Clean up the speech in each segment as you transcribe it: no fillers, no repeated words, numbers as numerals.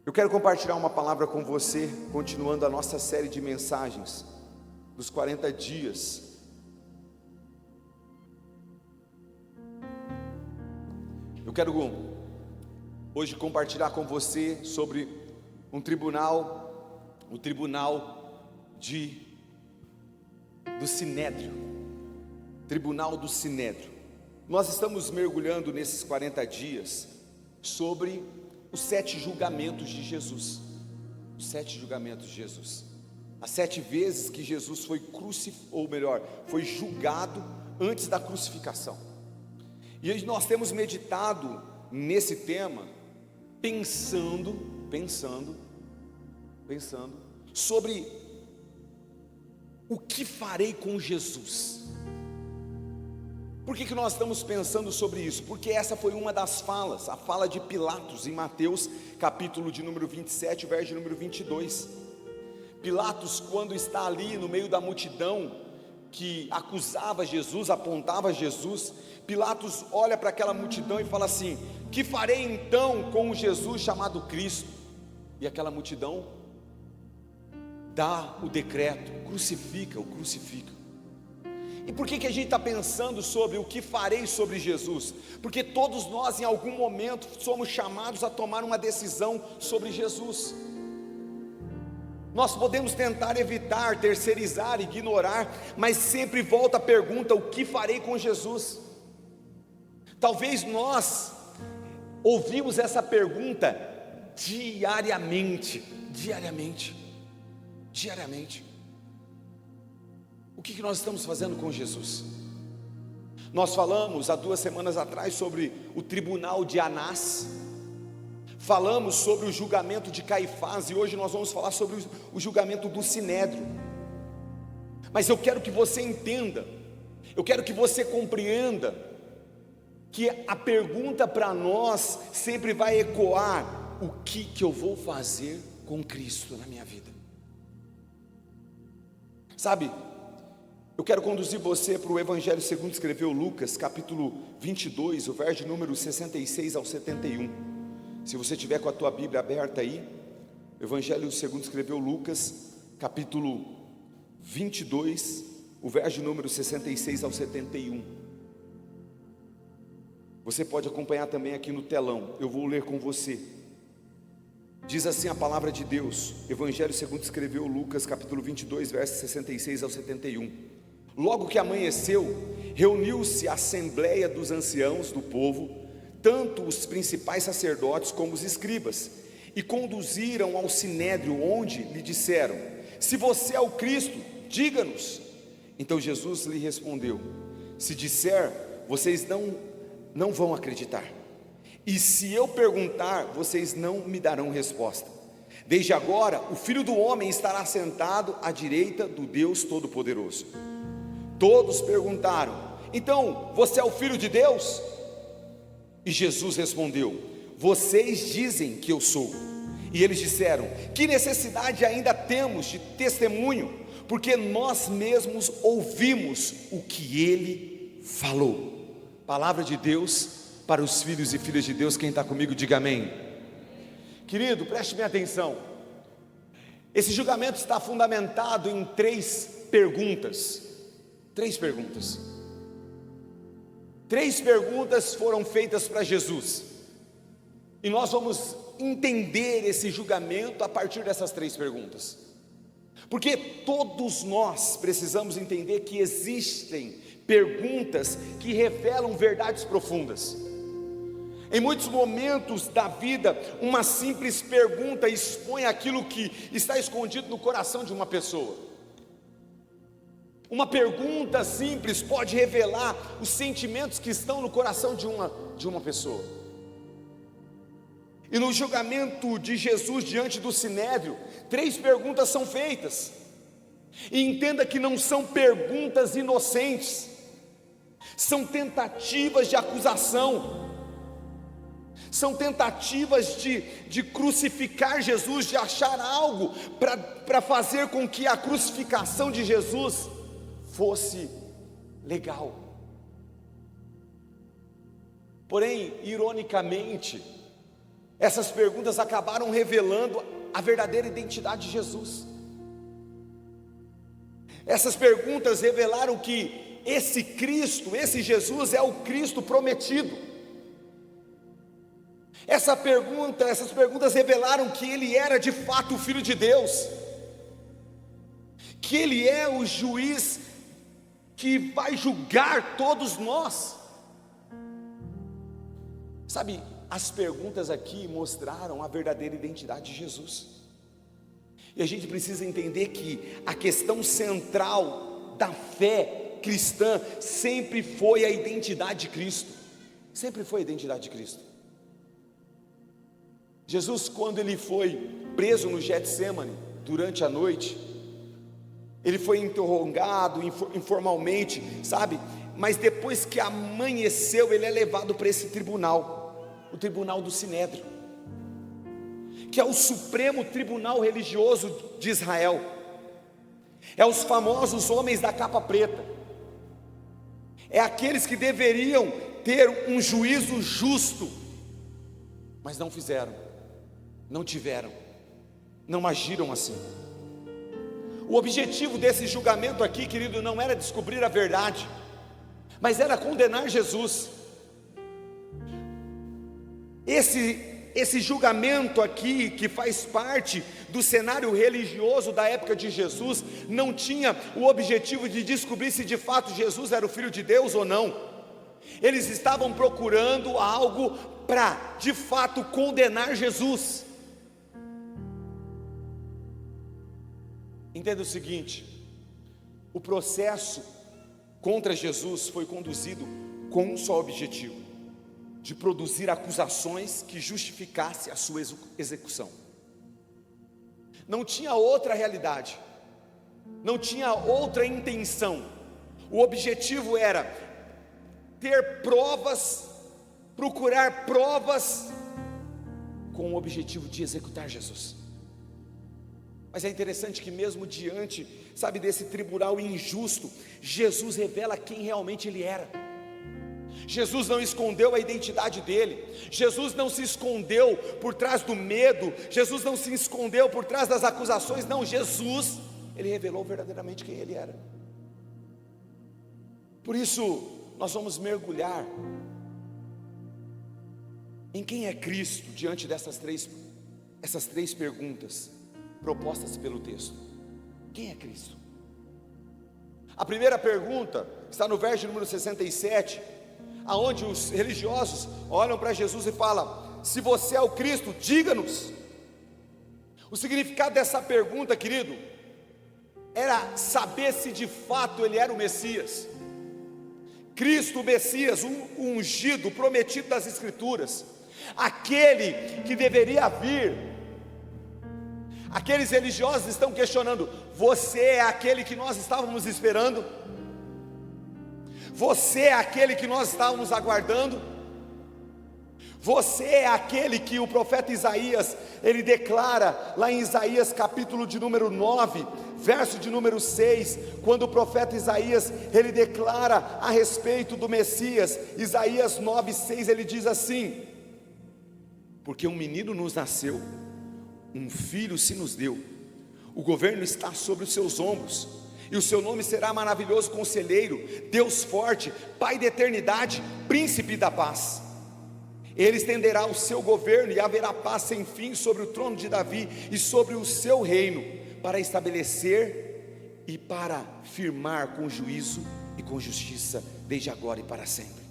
Eu quero compartilhar uma palavra com você, continuando a nossa série de mensagens dos 40 dias. Eu quero hoje compartilhar com você sobre o tribunal do Sinédrio. Tribunal do Sinédrio. Nós estamos mergulhando nesses 40 dias sobre os 7 julgamentos de Jesus. Os 7 julgamentos de Jesus. As 7 vezes que Jesus foi foi julgado antes da crucificação. E hoje nós temos meditado nesse tema, pensando sobre o que farei com Jesus. Por que nós estamos pensando sobre isso? Porque essa foi uma das falas, a fala de Pilatos em Mateus, capítulo de número 27, verso de número 22. Pilatos, quando está ali no meio da multidão que acusava Jesus, apontava Jesus, Pilatos olha para aquela multidão e fala assim: que farei então com o Jesus chamado Cristo? E aquela multidão dá o decreto: crucifica-o. E por que a gente está pensando sobre o que farei sobre Jesus? Porque todos nós em algum momento somos chamados a tomar uma decisão sobre Jesus. Nós podemos tentar evitar, terceirizar, ignorar, mas sempre volta a pergunta: o que farei com Jesus? Talvez nós ouvimos essa pergunta diariamente. O que nós estamos fazendo com Jesus? Nós falamos há 2 semanas atrás sobre o tribunal de Anás, falamos sobre o julgamento de Caifás, e hoje nós vamos falar sobre o julgamento do Sinédrio. Mas eu quero que você entenda, eu quero que você compreenda, que a pergunta para nós sempre vai ecoar: o que eu vou fazer com Cristo na minha vida? Sabe, eu quero conduzir você para o Evangelho segundo escreveu Lucas, capítulo 22, o verso de número 66 ao 71. Se você tiver com a tua Bíblia aberta aí, Evangelho segundo escreveu Lucas, capítulo 22, o verso de número 66 ao 71. Você pode acompanhar também aqui no telão, eu vou ler com você. Diz assim a palavra de Deus, Evangelho segundo escreveu Lucas, capítulo 22, versos 66 ao 71. Logo que amanheceu, reuniu-se a assembleia dos anciãos do povo, tanto os principais sacerdotes como os escribas, e conduziram ao sinédrio, onde lhe disseram: se você é o Cristo, diga-nos. Então Jesus lhe respondeu: se disser, vocês não vão acreditar, e se eu perguntar, vocês não me darão resposta. Desde agora o Filho do Homem estará sentado à direita do Deus Todo-Poderoso. Todos perguntaram: então você é o Filho de Deus? E Jesus respondeu: vocês dizem que eu sou. E eles disseram: que necessidade ainda temos de testemunho? Porque nós mesmos ouvimos o que ele falou. Palavra de Deus para os filhos e filhas de Deus. Quem está comigo, diga amém. Querido, preste minha atenção. Esse julgamento está fundamentado em 3 perguntas. 3 perguntas. 3 perguntas foram feitas para Jesus, e nós vamos entender esse julgamento a partir dessas 3 perguntas, porque todos nós precisamos entender que existem perguntas que revelam verdades profundas. Em muitos momentos da vida, uma simples pergunta expõe aquilo que está escondido no coração de uma pessoa. Uma pergunta simples pode revelar os sentimentos que estão no coração de uma pessoa. E no julgamento de Jesus diante do Sinédrio, 3 perguntas são feitas. E entenda que não são perguntas inocentes, são tentativas de acusação, são tentativas de crucificar Jesus, de achar algo para fazer com que a crucificação de Jesus fosse legal. Porém, ironicamente, Essas perguntas acabaram revelando a verdadeira identidade de Jesus. Essas perguntas revelaram que esse Cristo, esse Jesus é o Cristo prometido. Essas perguntas revelaram que Ele era de fato o Filho de Deus, que Ele é o juiz que vai julgar todos nós. Sabe, as perguntas aqui mostraram a verdadeira identidade de Jesus. E a gente precisa entender que a questão central da fé cristã sempre foi a identidade de Cristo. Sempre foi a identidade de Cristo. Jesus, quando ele foi preso no Getsemane durante a noite, ele foi interrogado informalmente, sabe? Mas depois que amanheceu, ele é levado para esse tribunal, o tribunal do Sinédrio, que é o supremo tribunal religioso de Israel. É os famosos homens da capa preta. É aqueles que deveriam ter um juízo justo, mas não fizeram, não tiveram, não agiram assim. O objetivo desse julgamento aqui, querido, não era descobrir a verdade, mas era condenar Jesus. Esse julgamento aqui, que faz parte do cenário religioso da época de Jesus, não tinha o objetivo de descobrir se de fato Jesus era o Filho de Deus ou não. Eles estavam procurando algo para de fato condenar Jesus. Entenda o seguinte: o processo contra Jesus foi conduzido com um só objetivo: de produzir acusações que justificassem a sua execução. Não tinha outra realidade, não tinha outra intenção. O objetivo era ter provas, procurar provas, com o objetivo de executar Jesus. Mas é interessante que mesmo diante, sabe, desse tribunal injusto, Jesus revela quem realmente Ele era. Jesus não escondeu a identidade dele, Jesus não se escondeu por trás do medo, Jesus não se escondeu por trás das acusações, não, Jesus, Ele revelou verdadeiramente quem Ele era. Por isso, nós vamos mergulhar em quem é Cristo diante dessas três perguntas propostas pelo texto. Quem é Cristo? A primeira pergunta está no verso número 67, aonde os religiosos olham para Jesus e falam: se você é o Cristo, diga-nos. O significado dessa pergunta, querido, era saber se de fato ele era o Messias. Cristo, o Messias, o ungido, o prometido das Escrituras, aquele que deveria vir. Aqueles religiosos estão questionando: você é aquele que nós estávamos esperando? Você é aquele que nós estávamos aguardando? Você é aquele que o profeta Isaías, ele declara lá em Isaías capítulo de número 9, verso de número 6, quando o profeta Isaías, ele declara a respeito do Messias, Isaías 9:6, ele diz assim: porque um menino nos nasceu, um filho se nos deu, o governo está sobre os seus ombros, e o seu nome será maravilhoso conselheiro, Deus forte, Pai da eternidade, príncipe da paz. Ele estenderá o seu governo e haverá paz sem fim sobre o trono de Davi e sobre o seu reino, para estabelecer e para firmar com juízo e com justiça, desde agora e para sempre.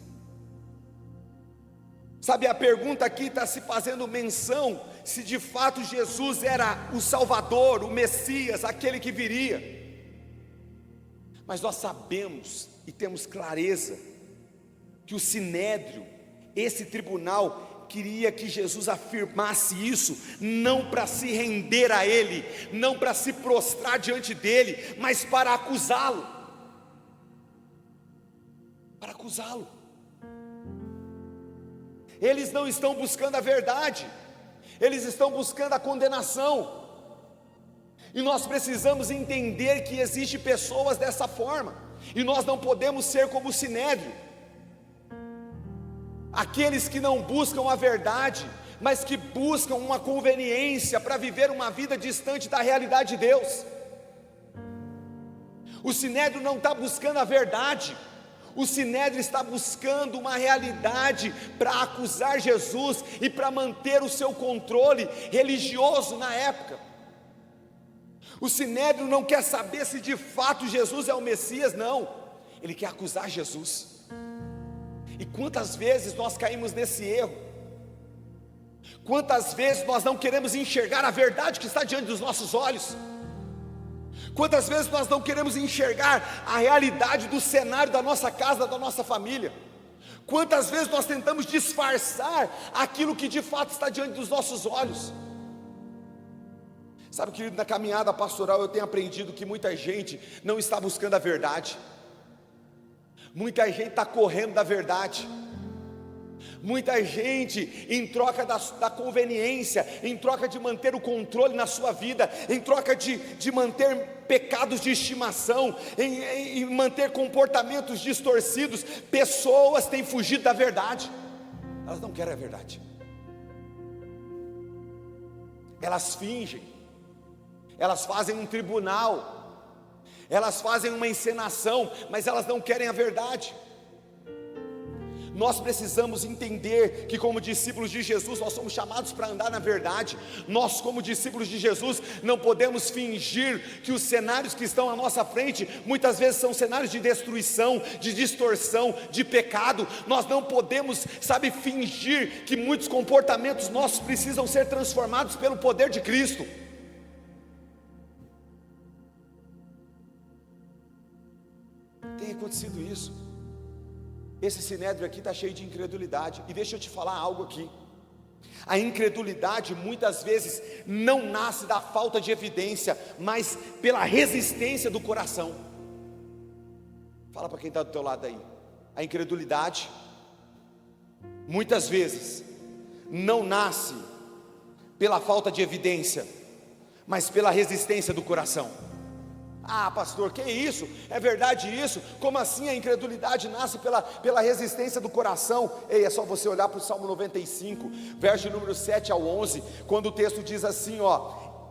Sabe, a pergunta aqui está se fazendo menção se de fato Jesus era o Salvador, o Messias, aquele que viria. Mas nós sabemos e temos clareza que o Sinédrio, esse tribunal, queria que Jesus afirmasse isso, não para se render a Ele, não para se prostrar diante dEle, mas para acusá-lo. Para acusá-lo. Eles não estão buscando a verdade, eles estão buscando a condenação. E nós precisamos entender que existem pessoas dessa forma, e nós não podemos ser como o Sinédrio, aqueles que não buscam a verdade, mas que buscam uma conveniência para viver uma vida distante da realidade de Deus. O sinédrio não está buscando a verdade, o sinédrio está buscando uma realidade para acusar Jesus e para manter o seu controle religioso na época. O sinédrio não quer saber se de fato Jesus é o Messias, não, ele quer acusar Jesus. E quantas vezes nós caímos nesse erro? Quantas vezes nós não queremos enxergar a verdade que está diante dos nossos olhos? Quantas vezes nós não queremos enxergar a realidade do cenário da nossa casa, da nossa família? Quantas vezes nós tentamos disfarçar aquilo que de fato está diante dos nossos olhos? Sabe, querido, na caminhada pastoral eu tenho aprendido que muita gente não está buscando a verdade, muita gente está correndo da verdade. Muita gente, em troca da conveniência, em troca de manter o controle na sua vida, em troca de manter pecados de estimação, em manter comportamentos distorcidos, pessoas têm fugido da verdade. Elas não querem a verdade, elas fingem, elas fazem um tribunal, elas fazem uma encenação, mas elas não querem a verdade. Nós precisamos entender que como discípulos de Jesus nós somos chamados para andar na verdade. Nós como discípulos de Jesus não podemos fingir que os cenários que estão à nossa frente muitas vezes são cenários de destruição, de distorção, de pecado. Nós não podemos, fingir que muitos comportamentos nossos precisam ser transformados pelo poder de Cristo. Tem acontecido isso. Esse sinédrio aqui está cheio de incredulidade. E deixa eu te falar algo aqui. A incredulidade muitas vezes não nasce da falta de evidência, mas pela resistência do coração. Fala para quem está do teu lado aí. A incredulidade muitas vezes não nasce pela falta de evidência, mas pela resistência do coração. Ah, pastor, que isso? É verdade isso? Como assim a incredulidade nasce pela resistência do coração? Ei, é só você olhar para o Salmo 95, verso número 7 ao 11, quando o texto diz assim,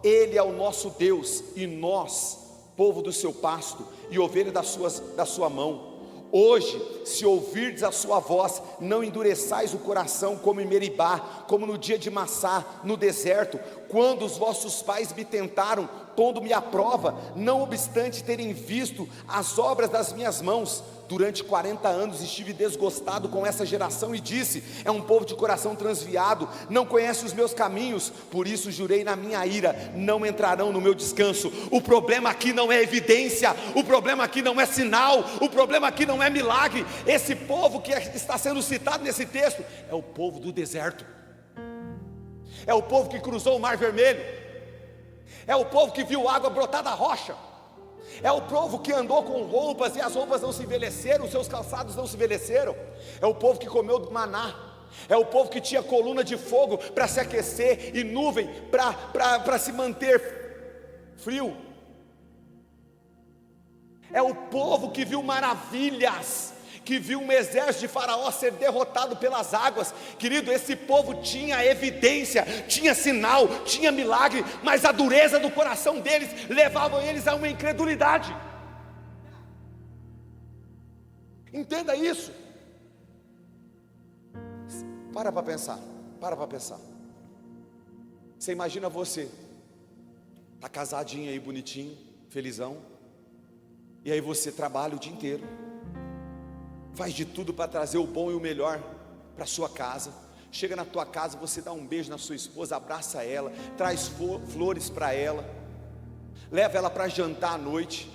Ele é o nosso Deus, e nós, povo do seu pasto, e ovelha da sua mão. Hoje, se ouvirdes a sua voz, não endureçais o coração como em Meribá, como no dia de Massá, no deserto, quando os vossos pais me tentaram, pondo-me à prova, não obstante terem visto as obras das minhas mãos. Durante 40 anos estive desgostado com essa geração e disse, é um povo de coração transviado, não conhece os meus caminhos, por isso jurei na minha ira, não entrarão no meu descanso. O problema aqui não é evidência, o problema aqui não é sinal, o problema aqui não é milagre. Esse povo que está sendo citado nesse texto, é o povo do deserto, é o povo que cruzou o Mar Vermelho, é o povo que viu água brotar da rocha, é o povo que andou com roupas e as roupas não se envelheceram, os seus calçados não se envelheceram, é o povo que comeu do maná, é o povo que tinha coluna de fogo para se aquecer e nuvem para se manter frio, é o povo que viu maravilhas, que viu um exército de Faraó ser derrotado pelas águas. Querido, esse povo tinha evidência, tinha sinal, tinha milagre, mas a dureza do coração deles levava eles a uma incredulidade. Entenda isso. Para pensar. Você imagina você, está casadinho aí, bonitinho, felizão, e aí você trabalha o dia inteiro, faz de tudo para trazer o bom e o melhor para sua casa. Chega na tua casa, você dá um beijo na sua esposa, abraça ela, traz flores para ela, leva ela para jantar à noite,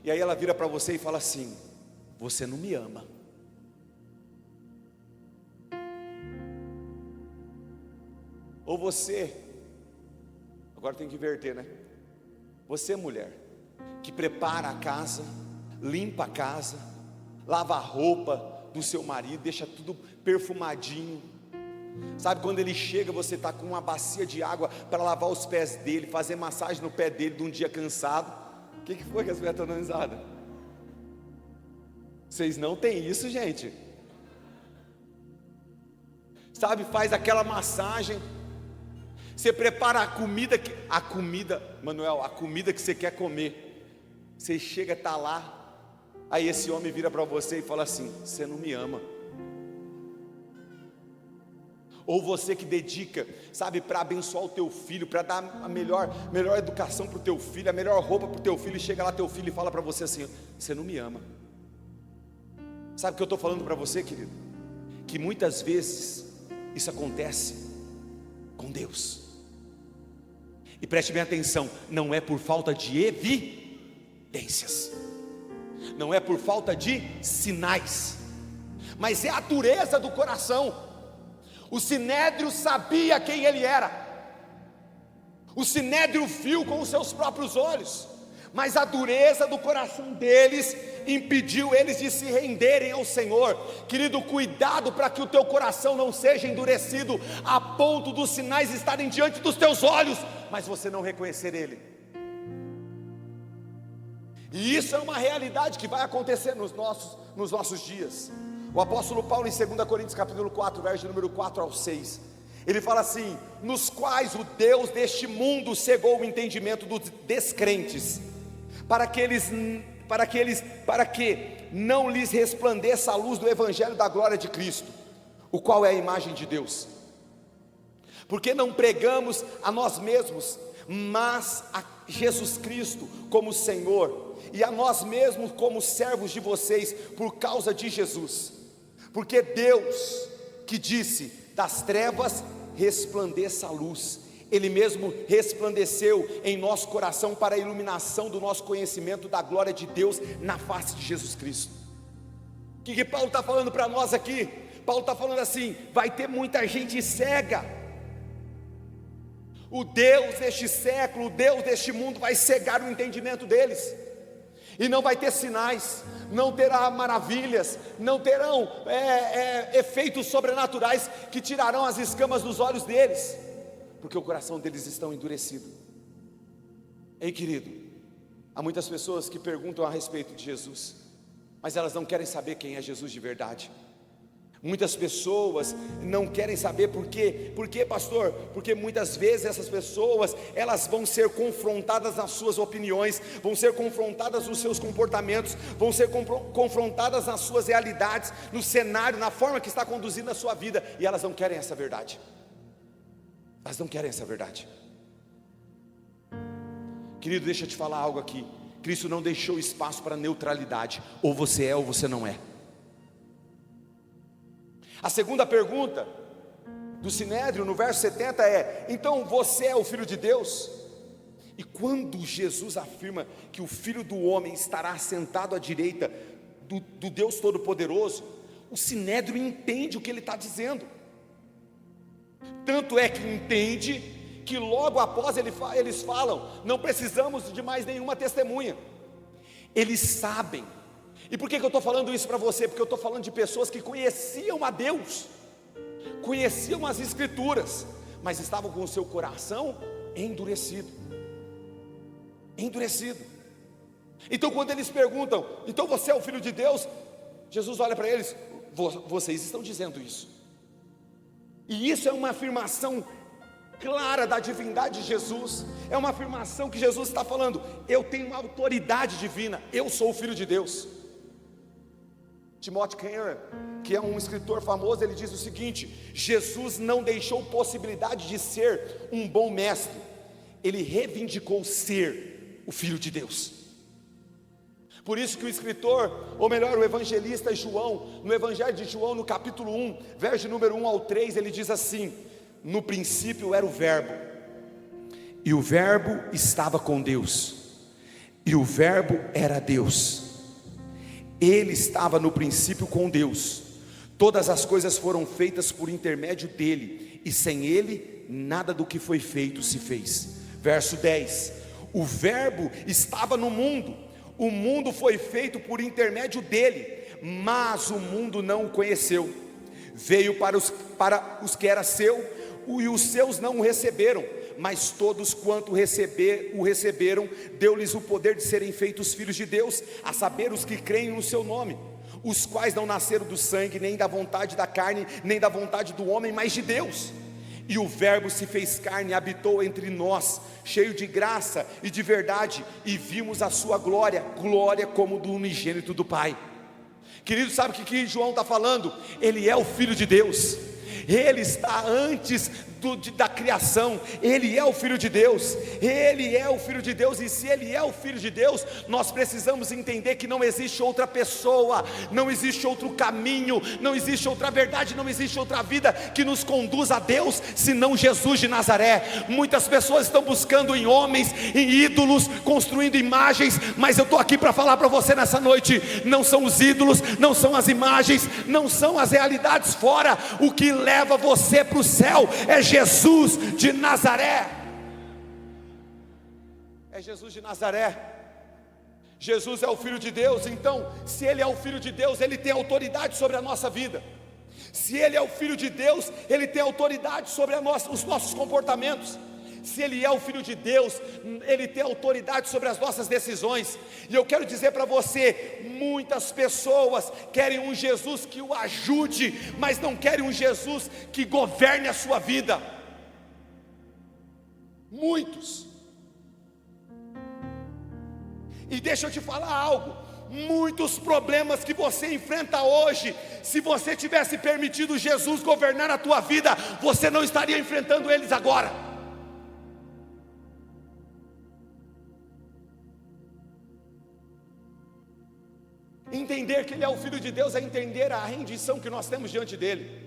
e aí ela vira para você e fala assim, você não me ama. Ou você, agora tem que inverter, né? Você, mulher, que prepara a casa, limpa a casa, lava a roupa do seu marido, deixa tudo perfumadinho. Sabe, quando ele chega, você está com uma bacia de água para lavar os pés dele, fazer massagem no pé dele de um dia cansado. O que foi que as mulheres estão dando risada? Vocês não têm isso, gente? sabe, faz aquela massagem, você prepara Manuel, a comida que você quer comer, você chega, está lá, aí esse homem vira para você e fala assim: você não me ama. Ou você que dedica, sabe, para abençoar o teu filho, para dar a melhor educação para o teu filho, a melhor roupa para o teu filho, e chega lá teu filho e fala para você assim: você não me ama. Sabe o que eu estou falando para você, querido? Que muitas vezes isso acontece com Deus. E preste bem atenção, não é por falta de evidências, não é por falta de sinais, mas é a dureza do coração. O sinédrio sabia quem ele era, o sinédrio viu com os seus próprios olhos, mas a dureza do coração deles impediu eles de se renderem ao Senhor. Querido, cuidado para que o teu coração não seja endurecido a ponto dos sinais estarem diante dos teus olhos, mas você não reconhecer Ele. E isso é uma realidade que vai acontecer nos nossos dias. O apóstolo Paulo, em 2 Coríntios capítulo 4, verso número 4 ao 6, ele fala assim: nos quais o Deus deste mundo cegou o entendimento dos descrentes, para que não lhes resplandeça a luz do evangelho da glória de Cristo, o qual é a imagem de Deus. Porque não pregamos a nós mesmos, mas a Jesus Cristo como Senhor, e a nós mesmos como servos de vocês, por causa de Jesus. Porque Deus, que disse: das trevas resplandeça a luz, Ele mesmo resplandeceu em nosso coração para a iluminação do nosso conhecimento da glória de Deus na face de Jesus Cristo. O que Paulo está falando para nós aqui? Paulo está falando assim: vai ter muita gente cega. O Deus deste século, o Deus deste mundo vai cegar o entendimento deles, e não vai ter sinais, não terá maravilhas, não terão efeitos sobrenaturais que tirarão as escamas dos olhos deles, porque o coração deles está endurecido. Ei, querido, há muitas pessoas que perguntam a respeito de Jesus, mas elas não querem saber quem é Jesus de verdade. Muitas pessoas não querem saber por quê? Por quê, pastor? Porque muitas vezes essas pessoas, elas vão ser confrontadas nas suas opiniões, vão ser confrontadas nos seus comportamentos, vão ser confrontadas nas suas realidades, no cenário, na forma que está conduzindo a sua vida, e elas não querem essa verdade. Elas não querem essa verdade. Querido, deixa eu te falar algo aqui. Cristo não deixou espaço para neutralidade, ou você é ou você não é. A segunda pergunta do Sinédrio, no verso 70 é: então você é o Filho de Deus? E quando Jesus afirma que o Filho do Homem estará sentado à direita do Deus Todo-Poderoso, o Sinédrio entende o que ele está dizendo. Tanto é que entende que logo após eles falam: não precisamos de mais nenhuma testemunha. Eles sabem. E por que eu estou falando isso para você? Porque eu estou falando de pessoas que conheciam a Deus, conheciam as Escrituras, mas estavam com o seu coração endurecido. Então quando eles perguntam: então você é o Filho de Deus? Jesus olha para eles: vocês estão dizendo isso. E isso é uma afirmação clara da divindade de Jesus. É uma afirmação que Jesus está falando: eu tenho uma autoridade divina, eu sou o Filho de Deus. Timothy Keller, que é um escritor famoso, ele diz o seguinte: Jesus não deixou possibilidade de ser um bom mestre, ele reivindicou ser o Filho de Deus. Por isso que o escritor, ou melhor, o evangelista João, no Evangelho de João, no capítulo 1, verso número 1 ao 3, ele diz assim: no princípio era o Verbo, e o Verbo estava com Deus, e o Verbo era Deus. Ele estava no princípio com Deus. Todas as coisas foram feitas por intermédio dele, e sem ele nada do que foi feito se fez. Verso 10: o Verbo estava no mundo, o mundo foi feito por intermédio dele, mas o mundo não o conheceu. Veio para os que era seu, e os seus não o receberam, mas todos quanto o receberam, deu-lhes o poder de serem feitos filhos de Deus, a saber, os que creem no seu nome, os quais não nasceram do sangue, nem da vontade da carne, nem da vontade do homem, mas de Deus. E o Verbo se fez carne e habitou entre nós, cheio de graça e de verdade, e vimos a sua glória, glória como do unigênito do Pai. Querido, sabe o que João está falando? Ele é o Filho de Deus, ele está antes da criação, ele é o Filho de Deus, ele é o Filho de Deus. E se ele é o Filho de Deus, nós precisamos entender que não existe outra pessoa, não existe outro caminho, não existe outra verdade, não existe outra vida que nos conduz a Deus, senão Jesus de Nazaré. Muitas pessoas estão buscando em homens, em ídolos, construindo imagens, mas eu estou aqui para falar para você nessa noite: não são os ídolos, não são as imagens, não são as realidades fora, o que leva você para o céu é Jesus de Nazaré. É Jesus de Nazaré. Jesus é o Filho de Deus. Então, se Ele é o Filho de Deus, Ele tem autoridade sobre a nossa vida. Se Ele é o Filho de Deus, Ele tem autoridade sobre os nossos comportamentos. Se Ele é o Filho de Deus, Ele tem autoridade sobre as nossas decisões. E eu quero dizer para você: muitas pessoas querem um Jesus que o ajude, mas não querem um Jesus que governe a sua vida. Muitos. E deixa eu te falar algo: muitos problemas que você enfrenta hoje, se você tivesse permitido Jesus governar a tua vida, você não estaria enfrentando eles agora. Entender que Ele é o Filho de Deus é entender a rendição que nós temos diante dEle.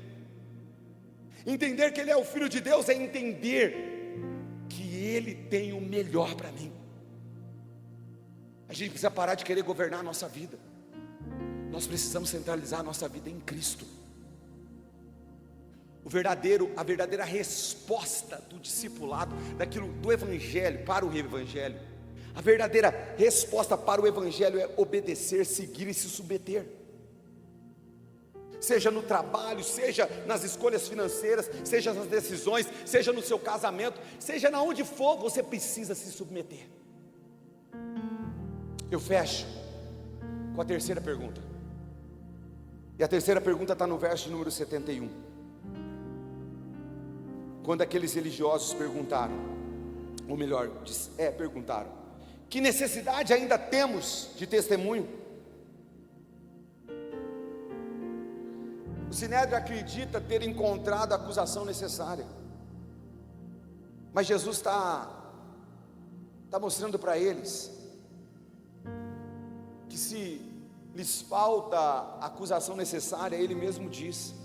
Entender que Ele é o Filho de Deus é entender que Ele tem o melhor para mim. A gente precisa parar de querer governar a nossa vida. Nós precisamos centralizar a nossa vida em Cristo. A verdadeira resposta do discipulado, do Evangelho para o Evangelho, a verdadeira resposta para o Evangelho é obedecer, seguir e se submeter. Seja no trabalho, seja nas escolhas financeiras, seja nas decisões, seja no seu casamento, seja na onde for, você precisa se submeter. Eu fecho com a terceira pergunta. E a terceira pergunta está no verso número 71. Quando aqueles religiosos perguntaram, ou melhor, perguntaram: que necessidade ainda temos de testemunho? O Sinédrio acredita ter encontrado a acusação necessária, mas Jesus está mostrando para eles que se lhes falta a acusação necessária, Ele mesmo diz: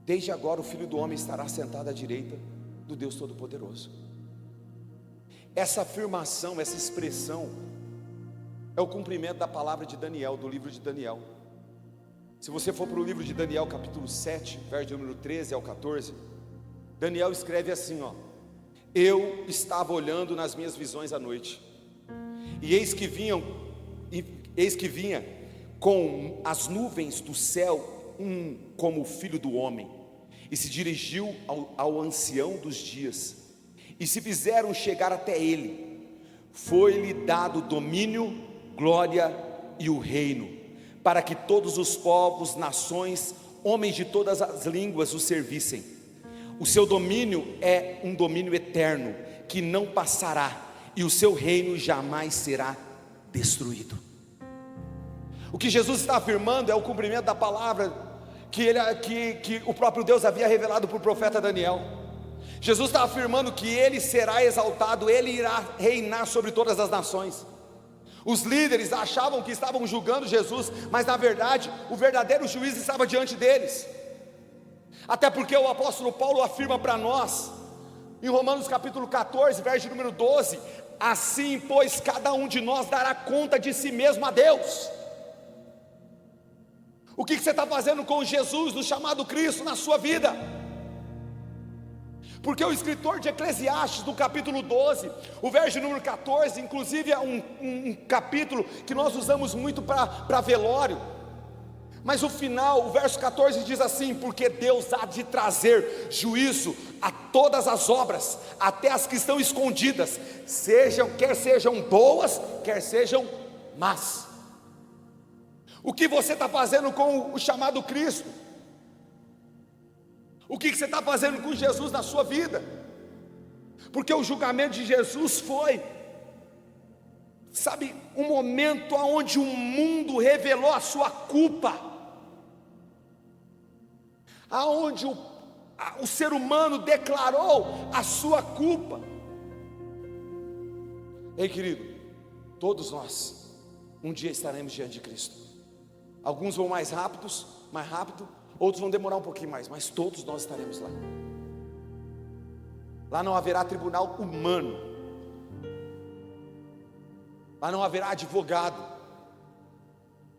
desde agora o Filho do Homem estará sentado à direita do Deus Todo-Poderoso. Essa afirmação, essa expressão é o cumprimento da palavra de Daniel, do livro de Daniel. Se você for para o livro de Daniel, capítulo 7, verso número 13 ao 14, Daniel escreve assim: eu estava olhando nas minhas visões à noite, e eis que vinha com as nuvens do céu como o Filho do Homem, e se dirigiu ao ancião dos dias, e se fizeram chegar até ele. Foi-lhe dado domínio, glória e o reino, para que todos os povos, nações, homens de todas as línguas o servissem. O seu domínio é um domínio eterno, que não passará, e o seu reino jamais será destruído. O que Jesus está afirmando é o cumprimento da palavra que o próprio Deus havia revelado para o profeta Daniel. Jesus está afirmando que Ele será exaltado, Ele irá reinar sobre todas as nações. Os líderes achavam que estavam julgando Jesus, mas na verdade o verdadeiro juiz estava diante deles. Até porque o apóstolo Paulo afirma para nós, em Romanos capítulo 14, verso número 12: assim pois cada um de nós dará conta de si mesmo a Deus. O que você está fazendo com Jesus, no chamado Cristo, na sua vida? Porque o escritor de Eclesiastes, no capítulo 12, o verso número 14, inclusive é um capítulo que nós usamos muito para velório, mas o final, o verso 14 diz assim: porque Deus há de trazer juízo a todas as obras, até as que estão escondidas, quer sejam boas, quer sejam más. O que você está fazendo com o chamado Cristo? O que você está fazendo com Jesus na sua vida? Porque o julgamento de Jesus foi, sabe, um momento onde o mundo revelou a sua culpa, aonde o ser humano declarou a sua culpa. Ei, querido, todos nós um dia estaremos diante de Cristo. Alguns vão mais rápido, outros vão demorar um pouquinho mais, mas todos nós estaremos lá. Lá não haverá tribunal humano, lá não haverá advogado,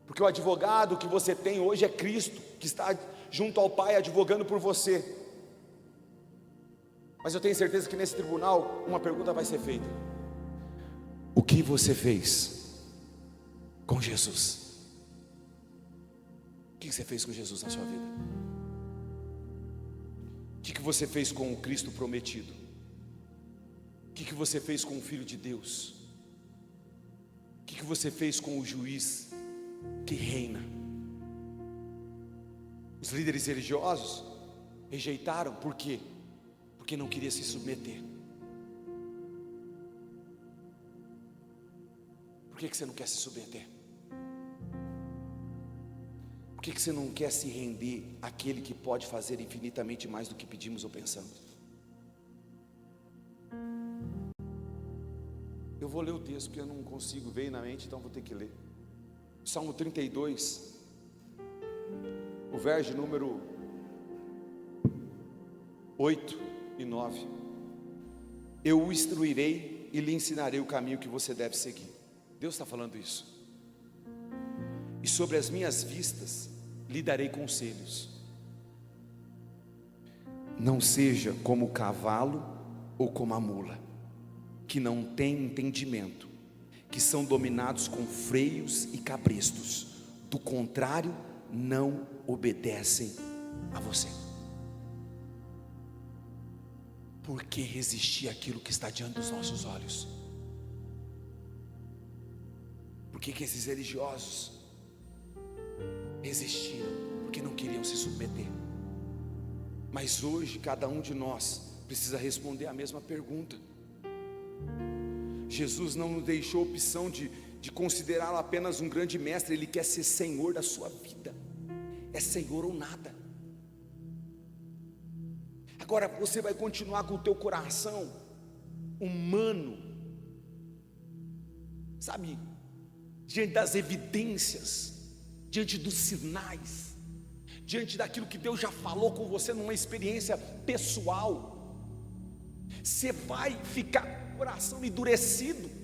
porque o advogado que você tem hoje é Cristo, que está junto ao Pai advogando por você. Mas eu tenho certeza que nesse tribunal uma pergunta vai ser feita: o que você fez com Jesus? O que você fez com Jesus na sua vida? O que você fez com o Cristo prometido? O que você fez com o Filho de Deus? O que você fez com o juiz que reina? Os líderes religiosos rejeitaram, por quê? Porque não queria se submeter. Por que você não quer se submeter? Por que você não quer se render àquele que pode fazer infinitamente mais do que pedimos ou pensamos? Eu vou ler o texto porque eu não consigo, veio na mente, então vou ter que ler. Salmo 32, o verso número 8 e 9. Eu o instruirei e lhe ensinarei o caminho que você deve seguir. Deus está falando isso. E sobre as minhas vistas lhe darei conselhos. Não seja como o cavalo ou como a mula, que não tem entendimento, que são dominados com freios e cabrestos, do contrário, não obedecem a você. Por que resistir àquilo que está diante dos nossos olhos? Por que esses religiosos resistiram? Porque não queriam se submeter. Mas hoje cada um de nós precisa responder a mesma pergunta. Jesus não nos deixou a opção de considerá-lo apenas um grande mestre. Ele quer ser Senhor da sua vida. É Senhor ou nada. Agora você vai continuar com o teu coração humano, sabe, diante das evidências, diante dos sinais, diante daquilo que Deus já falou com você numa experiência pessoal. Você vai ficar com o coração endurecido.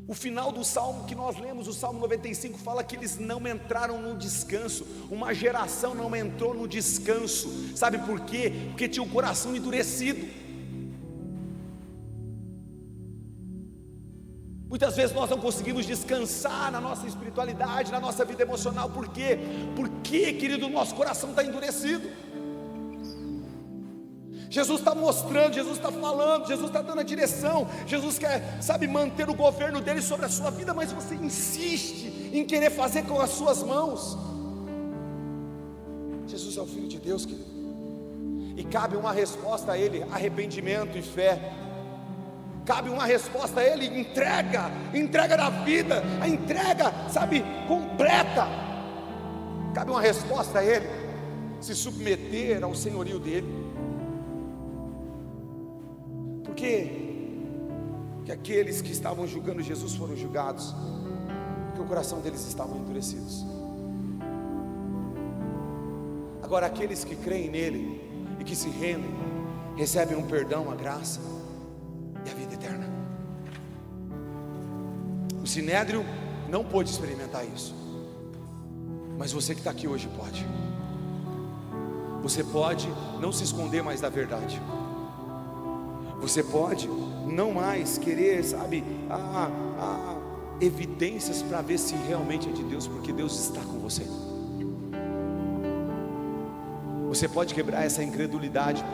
O final do salmo que nós lemos, o Salmo 95, fala que eles não entraram no descanso. Uma geração não entrou no descanso. Sabe por quê? Porque tinha o coração endurecido. Muitas vezes nós não conseguimos descansar na nossa espiritualidade, na nossa vida emocional. Por quê? Porque, querido, o nosso coração está endurecido. Jesus está mostrando, Jesus está falando, Jesus está dando a direção. Jesus quer, sabe, manter o governo dele sobre a sua vida, mas você insiste em querer fazer com as suas mãos. Jesus é o Filho de Deus, querido, e cabe uma resposta a Ele: arrependimento e fé. Cabe uma resposta a Ele: entrega da vida, a entrega, sabe, completa. Cabe uma resposta a Ele: se submeter ao senhorio dEle. Por que aqueles que estavam julgando Jesus foram julgados? Porque o coração deles estava endurecidos. Agora aqueles que creem nele e que se rendem, recebem um perdão, a graça e a vida eterna. O Sinédrio não pôde experimentar isso, mas você que está aqui hoje pode. Você pode não se esconder mais da verdade. Você pode não mais querer, sabe, evidências para ver se realmente é de Deus, porque Deus está com você. Você pode quebrar essa incredulidade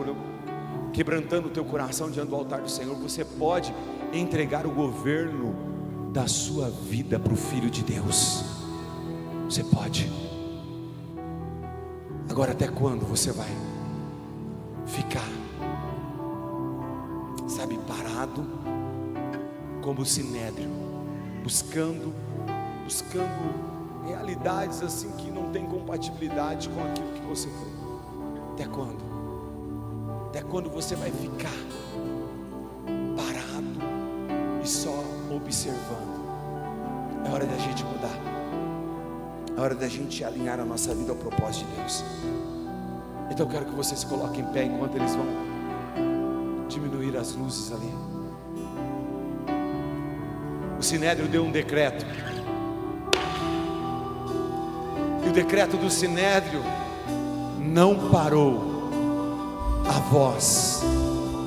quebrantando o teu coração diante do altar do Senhor. Você pode entregar o governo da sua vida para o Filho de Deus. Você pode. Agora, até quando você vai ficar, sabe, parado como o sinédrio, buscando realidades assim que não tem compatibilidade com aquilo que você crê? Até quando? Até quando você vai ficar parado e só observando? É hora da gente mudar. É hora da gente alinhar a nossa vida ao propósito de Deus. Então eu quero que vocês se coloquem em pé enquanto eles vão diminuir as luzes ali. O sinédrio deu um decreto, e o decreto do sinédrio não parou a voz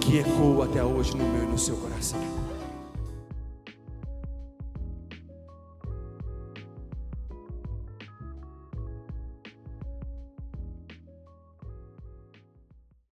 que ecoa até hoje no meu e no seu coração.